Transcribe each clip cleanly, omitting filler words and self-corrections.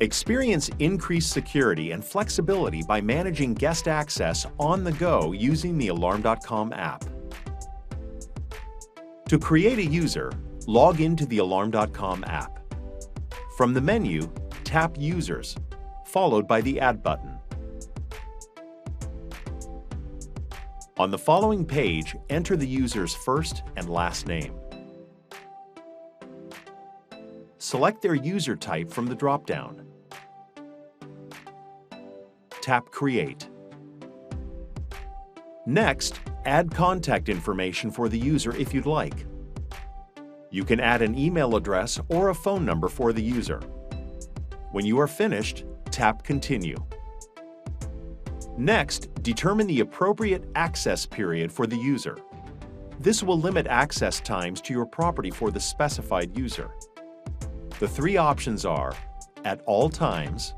Experience increased security and flexibility by managing guest access on the go using the Alarm.com app. To create a user, log into the Alarm.com app. From the menu, tap Users, followed by the Add button. On the following page, enter the user's first and last name. Select their user type from the drop-down. Tap Create. Next, add contact information for the user if you'd like. You can add an email address or a phone number for the user. When you are finished, tap Continue. Next, determine the appropriate access period for the user. This will limit access times to your property for the specified user. The three options are at all times,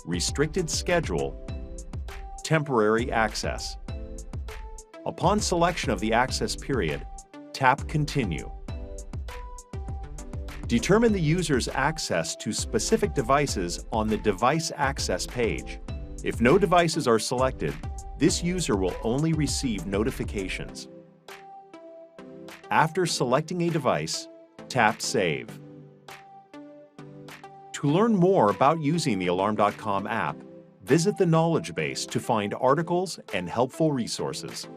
restricted schedule, temporary access. Upon selection of the access period, tap Continue. Determine the user's access to specific devices on the Device Access page. If no devices are selected, this user will only receive notifications. After selecting a device, tap Save. To learn more about using the Alarm.com app, visit the knowledge base to find articles and helpful resources.